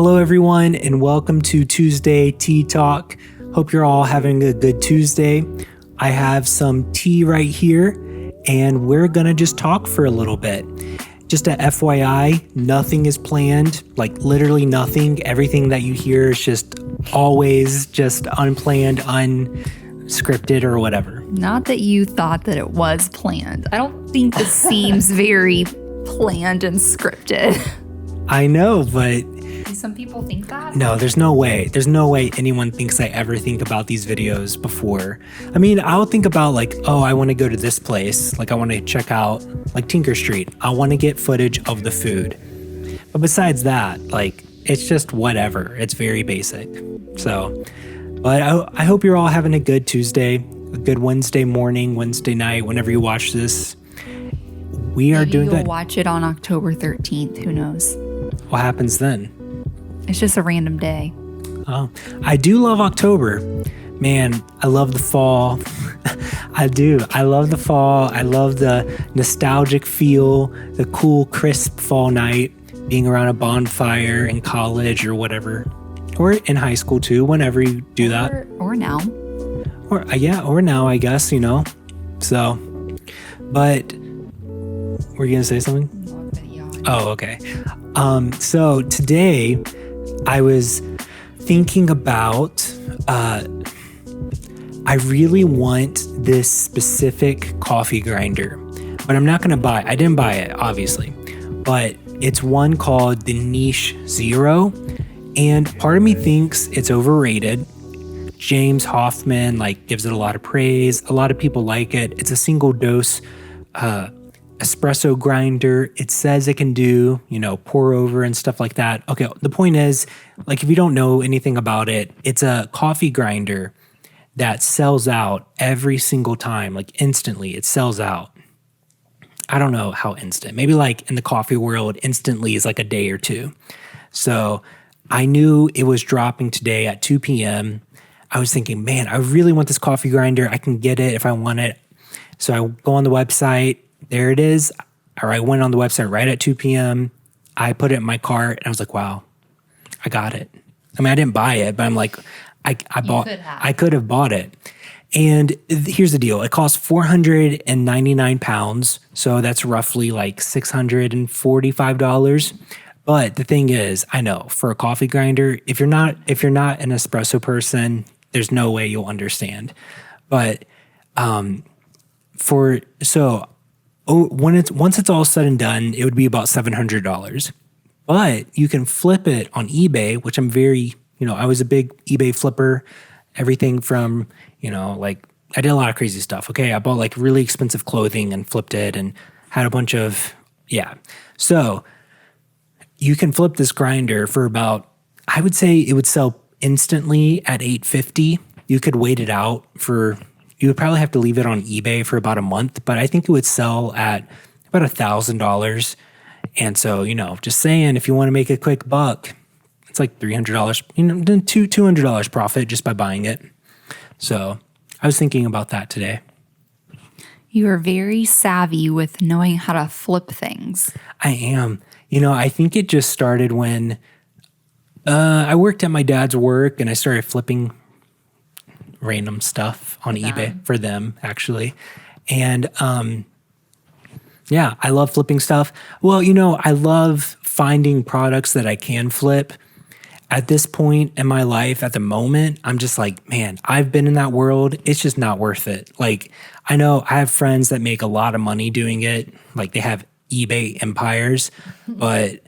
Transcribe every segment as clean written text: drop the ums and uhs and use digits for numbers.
Hello, everyone, and welcome to Tuesday Tea Talk. Hope you're all having a good Tuesday. I have some tea right here, and we're going to just talk for a little bit. Just a FYI, nothing is planned, like literally nothing. Everything that you hear is just always just unplanned, unscripted, or whatever. Not that you thought that it was planned. I don't think this seems very planned and scripted. I know, but Do some people think that? no, there's no way. There's no way anyone thinks I ever think about these videos before. I mean, I'll think about like, oh, I want to go to this place. Like I want to check out like Tinker Street. I want to get footage of the food. But besides that, like it's just whatever. It's very basic. So, but I hope you're all having a good Tuesday, a good Wednesday morning, Wednesday night, whenever you watch this. We are doing you'll good. Watch it on October 13th. Who knows? What happens then? It's just a random day. Oh, I do love October. Man, I love the fall. I do. I love the fall. I love the nostalgic feel, the cool, crisp fall night, being around a bonfire in college or whatever. Or in high school too, whenever you do that. Or now. Or now, I guess, you know. So, but were you going to say something? Oh, okay. So today I was thinking about, I really want this specific coffee grinder, but I'm not going to buy it. I didn't buy it, obviously, but it's one called the Niche Zero. And part of me thinks it's overrated. James Hoffman gives it a lot of praise. A lot of people like it. It's a single dose, espresso grinder. It says it can do, pour over and stuff like that. Okay, the point is, if you don't know anything about it, it's a coffee grinder that sells out every single time, instantly. It sells out. I don't know how instant. Maybe in the coffee world, instantly is a day or two. So I knew it was dropping today at 2 p.m. I was thinking, man, I really want this coffee grinder. I can get it if I want it. So I go on the website. There it is. Or I went on the website right at 2 p.m. I put it in my cart and I was like, wow, I got it. I mean, I didn't buy it, but I'm like, I could have bought it. And here's the deal. It costs 499 pounds. So that's roughly $645. But the thing is, I know for a coffee grinder, if you're not an espresso person, there's no way you'll understand. But once it's all said and done, it would be about $700. But you can flip it on eBay, which I'm very, I was a big eBay flipper. Everything from, I did a lot of crazy stuff. Okay, I bought really expensive clothing and flipped it and had a bunch of, yeah. So you can flip this grinder for about, I would say it would sell instantly at $850. You could wait it out you would probably have to leave it on eBay for about a month, but I think it would sell at about $1,000. And so, just saying, if you want to make a quick buck, it's $300, $200 profit just by buying it. So I was thinking about that today. You are very savvy with knowing how to flip things. I am. I think it just started when I worked at my dad's work and I started flipping random stuff on eBay for them, actually. And yeah, I love flipping stuff. Well, I love finding products that I can flip. At this point in my life, at the moment, I'm just man, I've been in that world. It's just not worth it. I know I have friends that make a lot of money doing it. They have eBay empires, but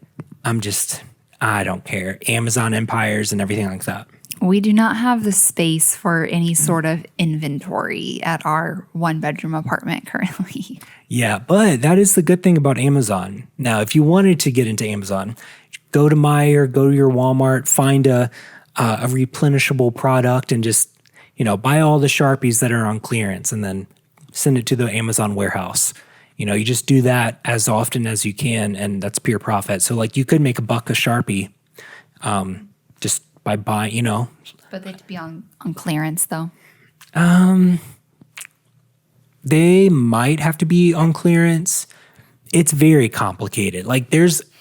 I don't care. Amazon empires and everything like that. We do not have the space for any sort of inventory at our one-bedroom apartment currently. Yeah, but that is the good thing about Amazon. Now, if you wanted to get into Amazon, go to Meijer, go to your Walmart, find a replenishable product and just, buy all the Sharpies that are on clearance and then send it to the Amazon warehouse. You just do that as often as you can, and that's pure profit. So, you could make $1 a Sharpie just by buying, But they'd be on clearance, though. They might have to be on clearance. It's very complicated.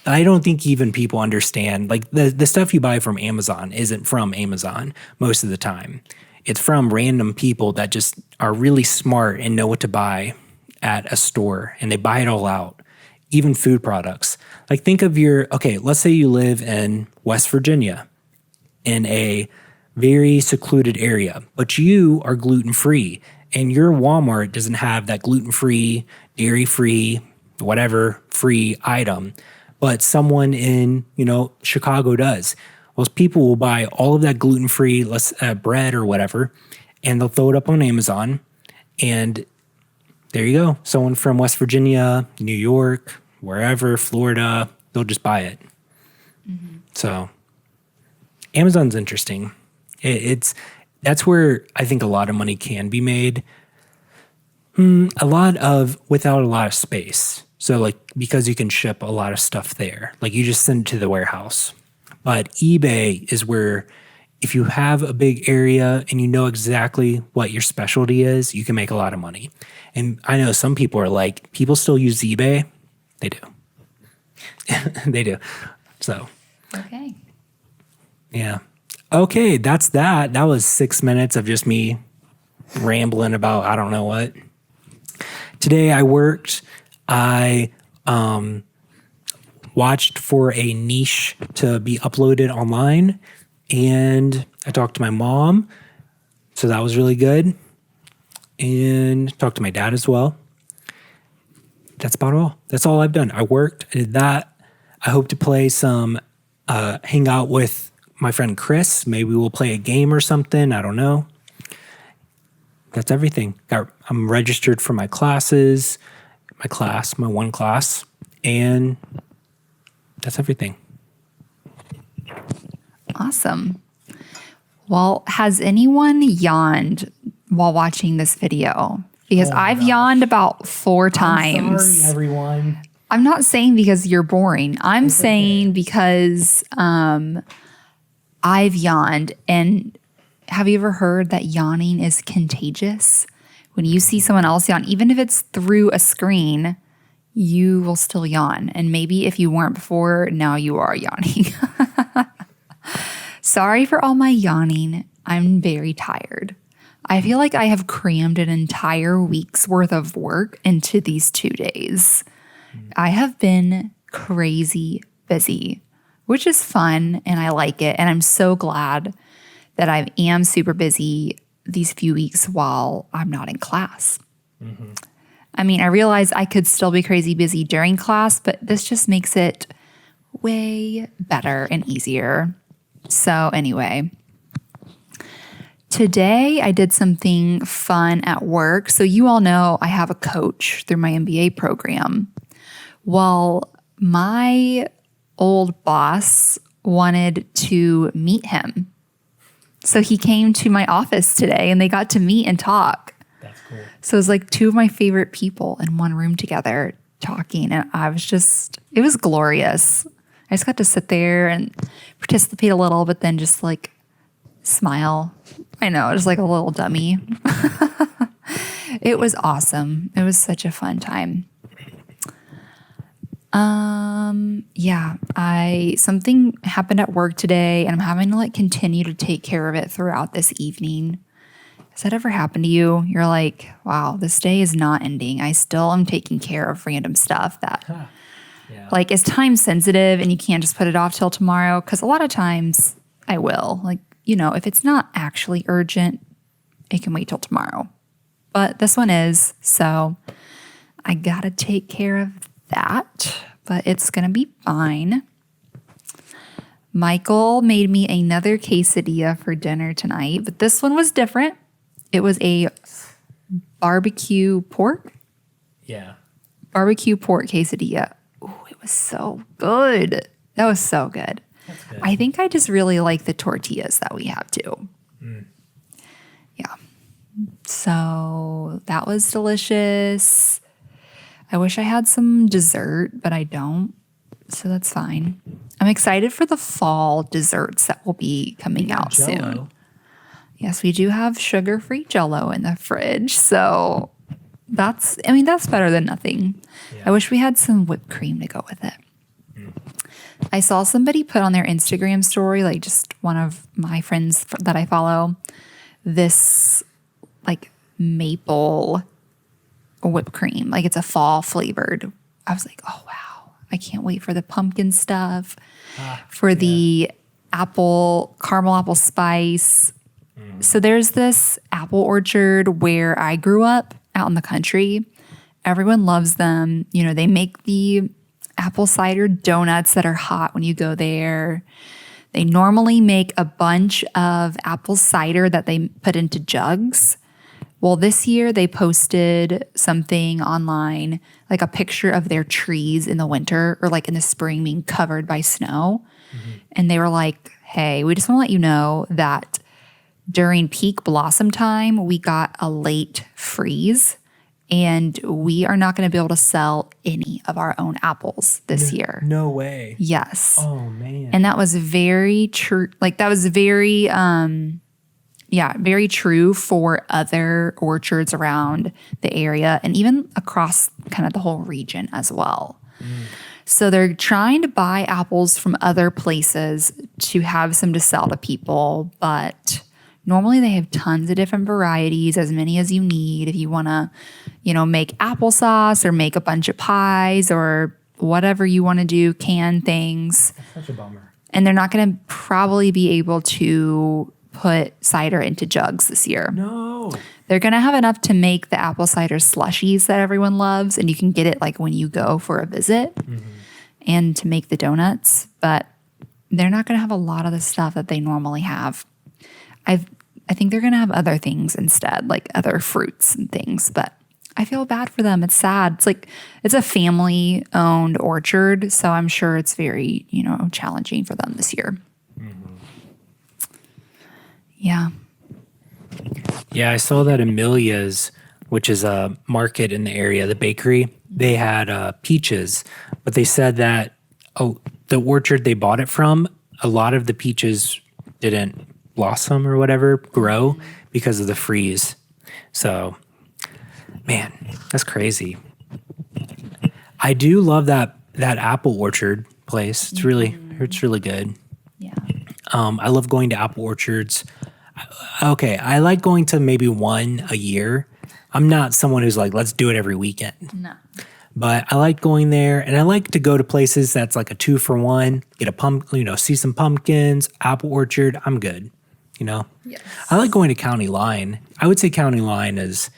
I don't think even people understand. Like the stuff you buy from Amazon isn't from Amazon most of the time. It's from random people that just are really smart and know what to buy at a store, and they buy it all out. Even food products. Like think of let's say you live in West Virginia in a very secluded area, but you are gluten free and your Walmart doesn't have that gluten free, dairy free, whatever free item, but someone in, Chicago does. Well, people will buy all of that gluten free bread or whatever, and they'll throw it up on Amazon, and there you go. Someone from West Virginia, New York, wherever, Florida, they'll just buy it. Mm-hmm. So Amazon's interesting. That's where I think a lot of money can be made. Without a lot of space. So like, because you can ship a lot of stuff there, like you just send it to the warehouse. But eBay is where if you have a big area and you know exactly what your specialty is, you can make a lot of money. And I know some people are like, people still use eBay. They do. They do. So. Okay. Yeah. Okay, that's that. That was 6 minutes of just me rambling about I don't know what. Today I worked. I watched for a niche to be uploaded online, and I talked to my mom, so that was really good, and talked to my dad as well. That's about all. That's all I've done. I worked. I did that. I hope to play some, hang out with my friend Chris. Maybe we'll play a game or something. I don't know. That's everything. I'm registered for my classes, my one class, and that's everything. Awesome. Well, has anyone yawned while watching this video? Because I've yawned about 4 times. I'm sorry, everyone. I'm not saying because you're boring. I'm saying because I've yawned. And have you ever heard that yawning is contagious? When you see someone else yawn, even if it's through a screen, you will still yawn. And maybe if you weren't before, now you are yawning. Sorry for all my yawning. I'm very tired. I feel like I have crammed an entire week's worth of work into these 2 days. I have been crazy busy, which is fun and I like it. And I'm so glad that I am super busy these few weeks while I'm not in class. Mm-hmm. I mean, I realize I could still be crazy busy during class, but this just makes it way better and easier. So anyway, today I did something fun at work. So you all know I have a coach through my MBA program. Well, my old boss wanted to meet him. So he came to my office today and they got to meet and talk. That's cool. So it was like 2 of my favorite people in one room together talking. And it was glorious. I just got to sit there and participate a little, but then just like smile. I know, just like a little dummy. It was awesome. It was such a fun time. Something happened at work today and I'm having to like continue to take care of it throughout this evening. Has that ever happened to you? You're like, wow, this day is not ending. I still am taking care of random stuff that like is time sensitive and you can't just put it off till tomorrow. Cause a lot of times I will, like, if it's not actually urgent, it can wait till tomorrow. But this one is, so I gotta take care of that, but it's gonna be fine. Michael made me another quesadilla for dinner tonight, but this one was different. It was a barbecue pork. Yeah. Barbecue pork quesadilla. Ooh, it was so good. That was so good. That's good. I think I just really like the tortillas that we have too. Yeah. So that was delicious. I wish I had some dessert, but I don't. So that's fine. I'm excited for the fall desserts that will be coming out soon. Yes, we do have sugar-free Jell-O in the fridge. So that's better than nothing. Yeah. I wish we had some whipped cream to go with it. I saw somebody put on their Instagram story, like just one of my friends that I follow, this like maple whipped cream. Like it's a fall flavored. I was like, oh, wow. I can't wait for the pumpkin stuff, for the caramel apple spice. So there's this apple orchard where I grew up out in the country. Everyone loves them. You know, they make the apple cider donuts that are hot when you go there. They normally make a bunch of apple cider that they put into jugs. Well, this year they posted something online, like a picture of their trees in the winter or like in the spring being covered by snow. And they were like, hey, we just want to let you know that during peak blossom time, we got a late freeze and we are not going to be able to sell any of our own apples this year. No way. Yes. Oh, man. And that was very true. Like that was very, very true for other orchards around the area and even across kind of the whole region as well. So they're trying to buy apples from other places to have some to sell to people, but normally they have tons of different varieties, as many as you need if you want to, make applesauce or make a bunch of pies or whatever you want to do, can things. That's such a bummer. And they're not going to probably be able to put cider into jugs this year. No. They're going to have enough to make the apple cider slushies that everyone loves, and you can get it like when you go for a visit and to make the donuts, but they're not going to have a lot of the stuff that they normally have. I think they're going to have other things instead, like other fruits and things, but I feel bad for them. It's sad. It's a family-owned orchard, so I'm sure it's very, challenging for them this year. Yeah. Yeah, I saw that Amelia's, which is a market in the area, the bakery, they had peaches, but they said that the orchard they bought it from, a lot of the peaches didn't blossom or whatever, grow because of the freeze. So, man, that's crazy. I do love that apple orchard place. It's really good. Yeah. I love going to apple orchards. Okay, I like going to maybe one a year. I'm not someone who's like, let's do it every weekend. No. But I like going there, and I like to go to places that's like a 2-for-1. Get a see some pumpkins, apple orchard. I'm good. Yes. I like going to County Line. I would say County Line is,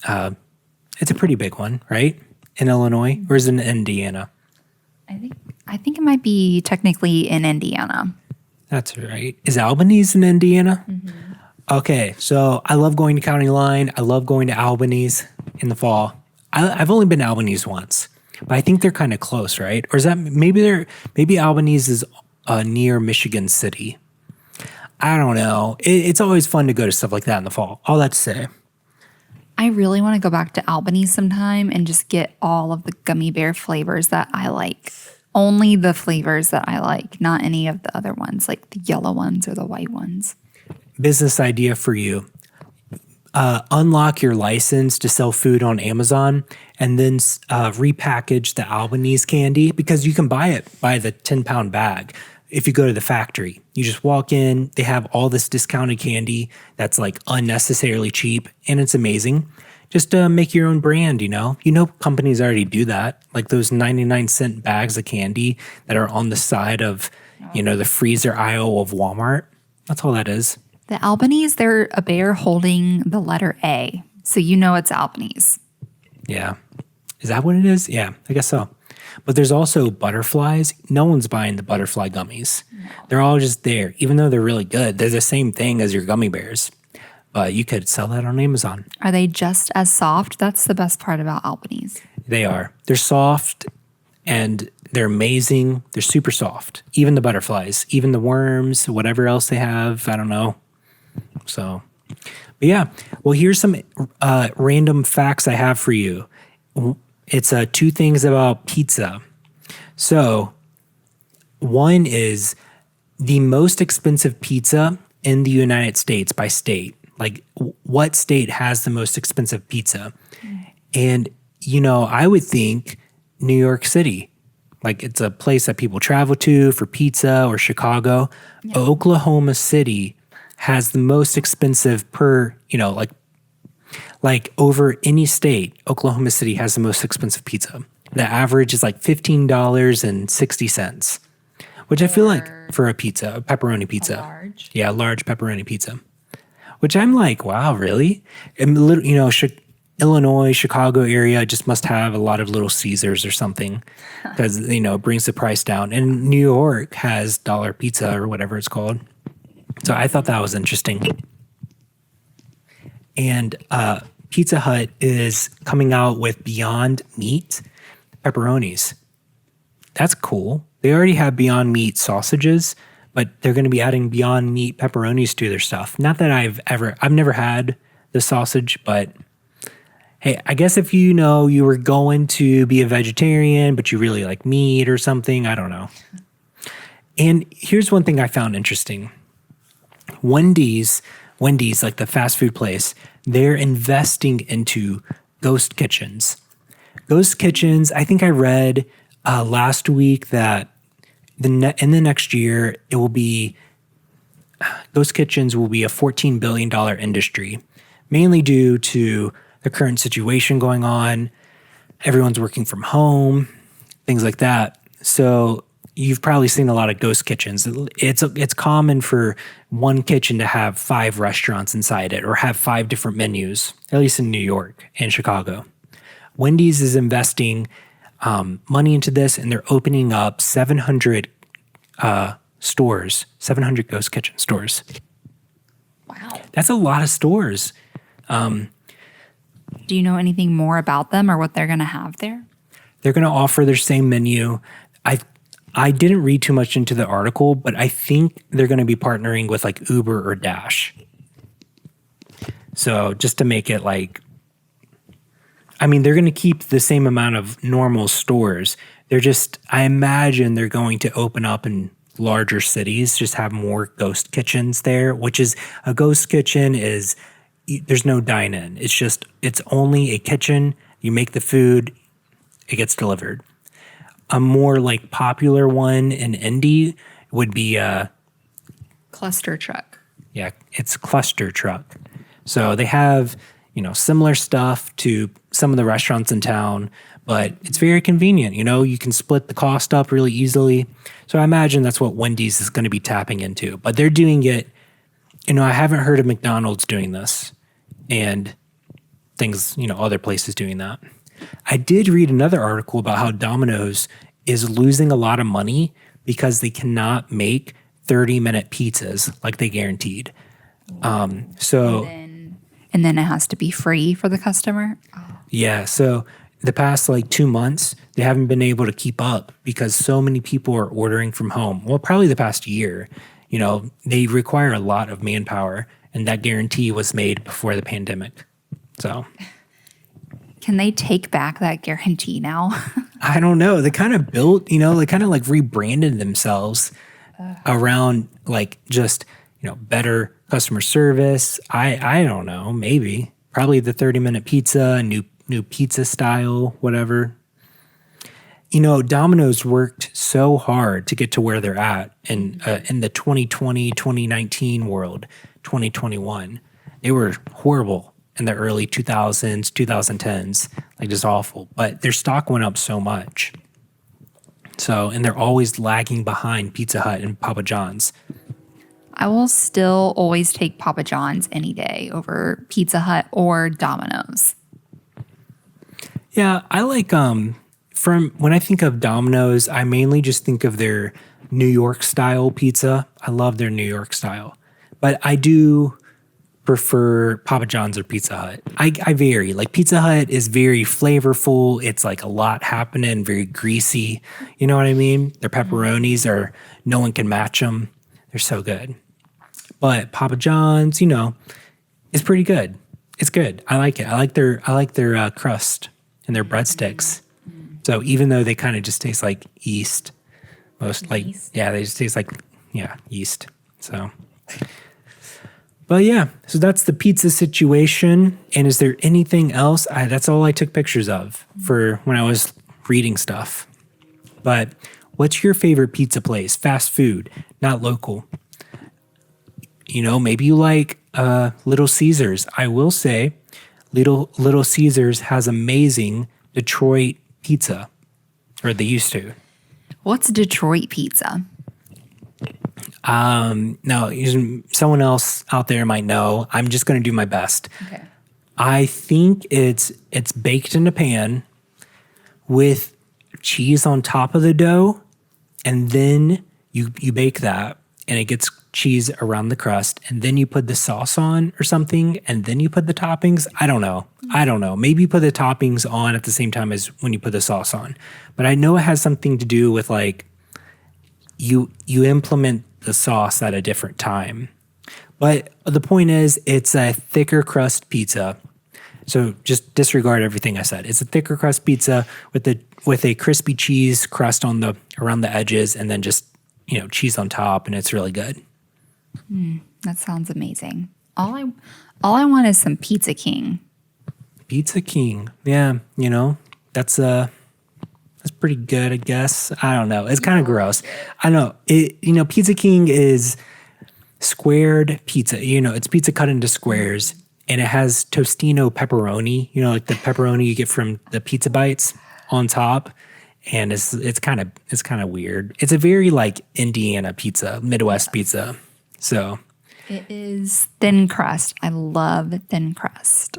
it's a pretty big one, right? In Illinois, or is it in Indiana? I think it might be technically in Indiana. That's right. Is Albanese in Indiana? Okay, so I love going to County Line. I love going to Albanese in the fall. I've only been to Albanese once, but I think they're kind of close, right? Or is that maybe Albanese is near Michigan City? I don't know. It's always fun to go to stuff like that in the fall. All that to say. I really want to go back to Albany sometime and just get all of the gummy bear flavors that I like. Only the flavors that I like, not any of the other ones, like the yellow ones or the white ones. Business idea for you. Unlock your license to sell food on Amazon and then repackage the Albanese candy, because you can buy it by the 10-pound bag. If you go to the factory, you just walk in, they have all this discounted candy that's like unnecessarily cheap, and it's amazing. Just make your own brand, companies already do that. Like those 99-cent bags of candy that are on the side of, the freezer aisle of Walmart. That's all that is. The Albanese, they're a bear holding the letter A. So it's Albanese. Yeah. Is that what it is? Yeah, I guess so. But there's also butterflies. No one's buying the butterfly gummies. No. They're all just there. Even though they're really good, they're the same thing as your gummy bears. But you could sell that on Amazon. Are they just as soft? That's the best part about Albanese. They are. They're soft and they're amazing. They're super soft. Even the butterflies, even the worms, whatever else they have. I don't know. So, but yeah. Well, here's some random facts I have for you. It's 2 things about pizza. So, one is the most expensive pizza in the United States by state. Like, what state has the most expensive pizza? And, I would think New York City. Like it's a place that people travel to for pizza, or Chicago. Yeah. Oklahoma City has the most expensive per, like over any state, Oklahoma City has the most expensive pizza. The average is like $15.60, which I feel like for a pizza, a pepperoni pizza. Large. Yeah, large pepperoni pizza. Which I'm like, wow, really? And Illinois, Chicago area just must have a lot of Little Caesars or something because, it brings the price down. And New York has dollar pizza or whatever it's called. So I thought that was interesting. And Pizza Hut is coming out with Beyond Meat pepperonis. That's cool. They already have Beyond Meat sausages, but they're going to be adding Beyond Meat pepperonis to their stuff. Not that I've never had the sausage, but hey, I guess if you were going to be a vegetarian, but you really like meat or something, I don't know. And here's one thing I found interesting. Wendy's, like the fast food place, they're investing into ghost kitchens. Ghost kitchens, I think I read last week that in the next year, ghost kitchens will be a $14 billion industry, mainly due to the current situation going on. Everyone's working from home, things like that. So you've probably seen a lot of ghost kitchens. It's common for one kitchen to have 5 restaurants inside it or have 5 different menus, at least in New York and Chicago. Wendy's is investing money into this, and they're opening up 700 stores, 700 ghost kitchen stores. Wow. That's a lot of stores. Do you know anything more about them or what they're going to have there? They're going to offer their same menu. I didn't read too much into the article, but I think they're going to be partnering with like Uber or Dash. So just to make it they're going to keep the same amount of normal stores. I imagine they're going to open up in larger cities, just have more ghost kitchens there, which is a ghost kitchen is, there's no dine-in. It's only a kitchen. You make the food, it gets delivered. A more popular one in Indy would be Cluster truck. Yeah, it's cluster truck. So they have, similar stuff to some of the restaurants in town, but it's very convenient. You can split the cost up really easily. So I imagine that's what Wendy's is going to be tapping into. But they're doing it, I haven't heard of McDonald's doing this and things, other places doing that. I did read another article about how Dominoes is losing a lot of money because they cannot make 30-minute pizzas like they guaranteed. And then it has to be free for the customer? Oh. Yeah, so the past 2 months, they haven't been able to keep up because so many people are ordering from home. Well, probably the past year. They require a lot of manpower, and that guarantee was made before the pandemic. So can they take back that guarantee now? I don't know. They kind of built, they kind of rebranded themselves around just, better customer service. I don't know, maybe. Probably the 30-minute pizza, new pizza style, whatever. Domino's worked so hard to get to where they're at in the 2020, 2019 world, 2021. They were horrible in the early 2000s, 2010s, just awful. But their stock went up so much. So, and they're always lagging behind Pizza Hut and Papa John's. I will still always take Papa John's any day over Pizza Hut or Domino's. Yeah, I from when I think of Domino's, I mainly just think of their New York style pizza. I love their New York style. But I do prefer Papa John's or Pizza Hut. I vary. Pizza Hut is very flavorful. It's a lot happening, very greasy. You know what I mean? Their pepperonis no one can match them. They're so good. But Papa John's, is pretty good. It's good. I like it. I like their crust and their breadsticks. So even though they kind of just taste like yeast, yeah, they just taste like yeast. So. But yeah, so that's the pizza situation. And is there anything else? That's all I took pictures of for when I was reading stuff. But what's your favorite pizza place? Fast food, not local. Maybe you like Little Caesars. I will say Little Caesars has amazing Detroit pizza, or they used to. What's Detroit pizza? No, someone else out there might know. I'm just going to do my best. Okay. I think it's baked in a pan with cheese on top of the dough, and then you bake that, and it gets cheese around the crust, and then you put the sauce on or something, and then you put the toppings. I don't know. Maybe you put the toppings on at the same time as when you put the sauce on. But I know it has something to do with like you implement the sauce at a different time. But the point is, it's a thicker crust pizza. So just disregard everything I said. It's a thicker crust pizza with a crispy cheese crust around the edges, and then just cheese on top, and it's really good. That sounds amazing. All I want is some Pizza King. Pizza King, yeah, that's pretty good, I guess. I don't know. It's kind of gross. I know it. Pizza King is squared pizza. It's pizza cut into squares, and it has tostino pepperoni. Like the pepperoni you get from the pizza bites on top. And it's kind of weird. It's a very like Indiana pizza, Midwest pizza. So it is thin crust. I love thin crust.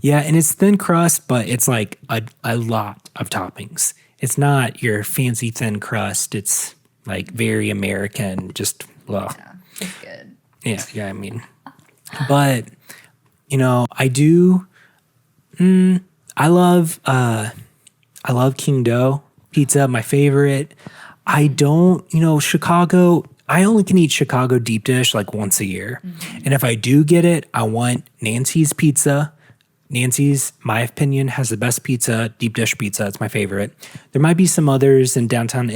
Yeah, and it's thin crust, but it's like a lot of toppings. It's not your fancy thin crust. It's like very American. Just Yeah, it's good. Yeah. I mean, but I do. I love King Dough pizza, my favorite. I don't, Chicago, I only can eat Chicago deep dish like once a year. Mm-hmm. And if I do get it, I want Nancy's pizza. Nancy's, my opinion, has the best pizza, deep dish pizza. It's my favorite. There might be some others in downtown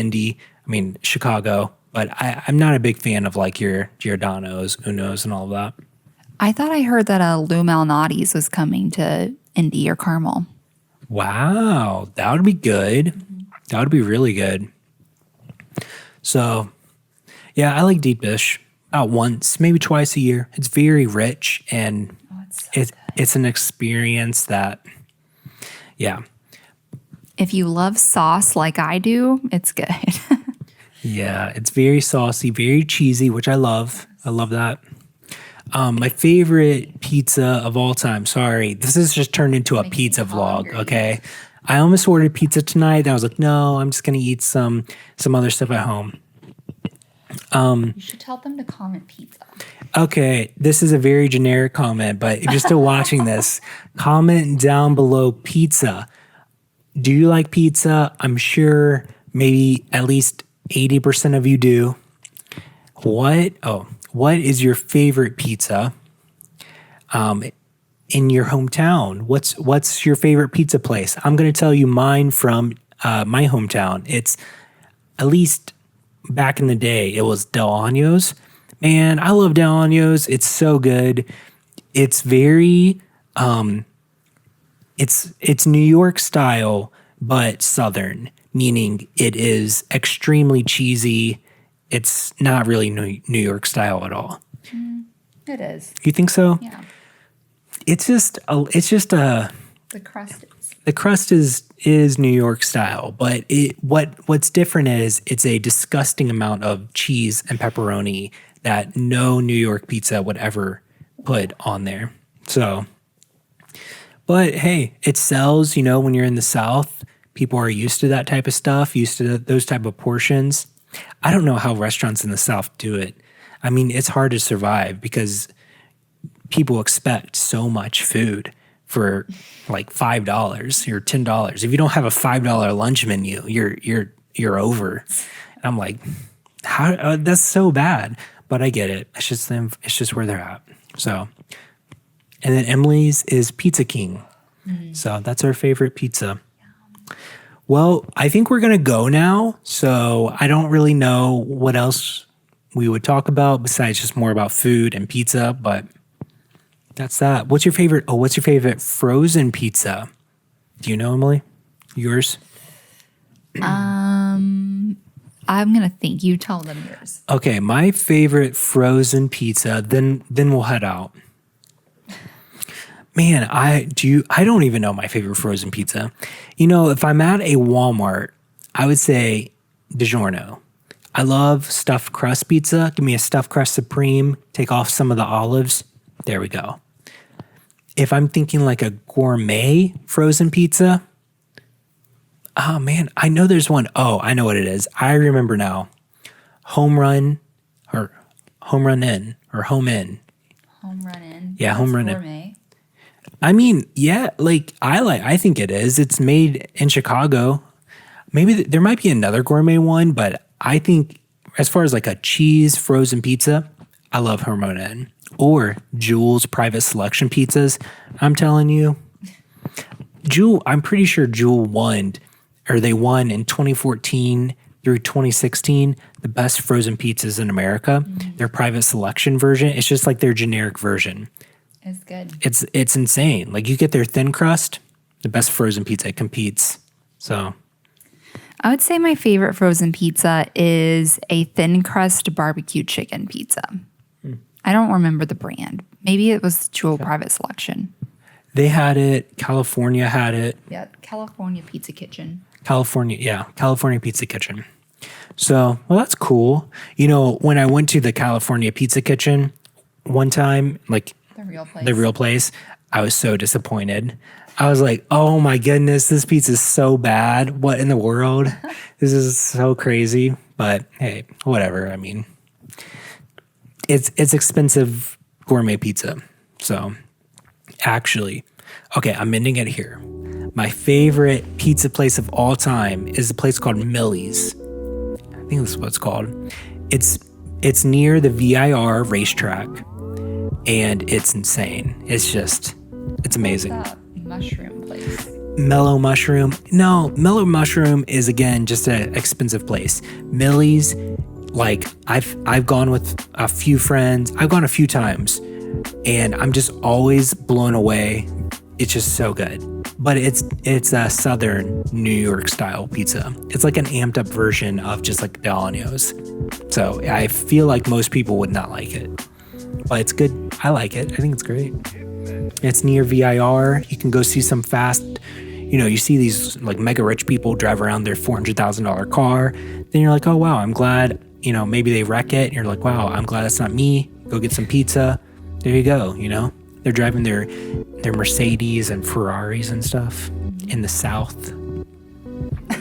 Chicago, but I'm not a big fan of like your Giordano's, Uno's, and all of that. I thought I heard that Lou Malnati's was coming to Indy or Carmel. Wow, that would be good. Mm-hmm. That would be really good. So, yeah, I like deep dish about once, maybe twice a year. It's very rich, and it's an experience that, yeah. If you love sauce like I do, it's good. Yeah, it's very saucy, very cheesy, which I love. I love that. My favorite pizza of all time. Sorry, this has just turned into a pizza vlog. Okay, I almost ordered pizza tonight. And I was like, no, I'm just gonna eat some other stuff at home. You should tell them to comment pizza. Okay, this is a very generic comment, but if you're still watching this, comment down below pizza. Do you like pizza? I'm sure maybe at least 80% of you do. What is your favorite pizza in your hometown? What's your favorite pizza place? I'm going to tell you mine from my hometown. It's, at least back in the day, it was Del Año's. Man, I love Del Año's. It's so good. It's very, it's New York style, but Southern, meaning it is extremely cheesy. It's not really New York style at all. It is. You think so? Yeah. It's just the crust is. The crust is New York style, but what's different is it's a disgusting amount of cheese and pepperoni that no New York pizza would ever put on there. So, but hey, it sells, when you're in the South, people are used to that type of stuff, used to those type of portions. I don't know how restaurants in the South do it. I mean, it's hard to survive because people expect so much food for like $5 or $10. If you don't have a $5 lunch menu, you're over. And I'm like, how? That's so bad. But I get it. It's just them. It's just where they're at. So, and then Emily's is Pizza King. Mm-hmm. So that's our favorite pizza. Well, I think we're going to go now. So I don't really know what else we would talk about besides just more about food and pizza, but that's that. What's your favorite frozen pizza? Do you know, Emily? Yours? I'm going to think. You tell them yours. Okay, my favorite frozen pizza, then we'll head out. Man, I don't even know my favorite frozen pizza. You know, if I'm at a Walmart, I would say DiGiorno. I love stuffed crust pizza. Give me a stuffed crust supreme, take off some of the olives. There we go. If I'm thinking like a gourmet frozen pizza, oh man, I know there's one. Oh, I know what it is. I remember now. Home Run Inn. Home run in. Yeah, Home Run gourmet. Inn. I mean, yeah, I think it is. It's made in Chicago. Maybe there might be another gourmet one, but I think as far as like a cheese frozen pizza, I love Home Run Inn. Or Jewel's private selection pizzas. I'm telling you, I'm pretty sure Jewel won in 2014 through 2016 the best frozen pizzas in America. Their private selection version, it's just like their generic version. It's good. It's insane. Like you get their thin crust, the best frozen pizza. It competes. So I would say my favorite frozen pizza is a thin crust barbecue chicken pizza. I don't remember the brand. Maybe it was Jewel Private Selection. They had it. California had it. Yeah, California Pizza Kitchen. California Pizza Kitchen. So, well, that's cool. You know, when I went to the California Pizza Kitchen one time, like the real place, I was so disappointed. I was like, oh my goodness, this pizza is so bad. What in the world? This is so crazy. But hey, whatever. I mean, it's expensive gourmet pizza. So actually, okay, I'm ending it here. My favorite pizza place of all time is a place called Millie's. I think that's what it's called. It's near the VIR racetrack, and it's insane. It's amazing. What's that mushroom place? Mellow Mushroom. No, Mellow Mushroom is again just an expensive place. Millie's, like I've gone with a few friends. I've gone a few times, and I'm just always blown away. It's just so good. But it's a southern New York style pizza. It's like an amped up version of just like Dominoes. So I feel like most people would not like it, but it's good. I like it. I think it's great. It's near VIR. You can go see some fast, you see these like mega rich people drive around their $400,000 car. Then you're like, oh wow, I'm glad, maybe they wreck it. And you're like, wow, I'm glad that's not me. Go get some pizza. There you go. They're driving their Mercedes and Ferraris and stuff in the South.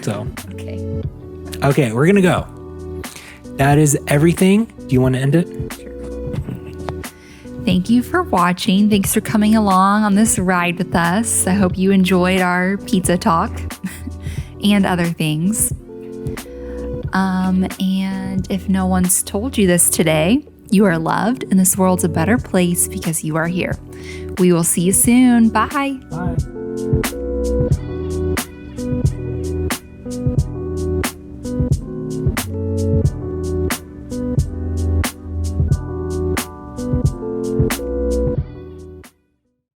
So, okay, we're going to go. That is everything. Do you want to end it? Sure. Thank you for watching. Thanks for coming along on this ride with us. I hope you enjoyed our pizza talk and other things. And if no one's told you this today, you are loved and this world's a better place because you are here. We will see you soon. Bye. Bye.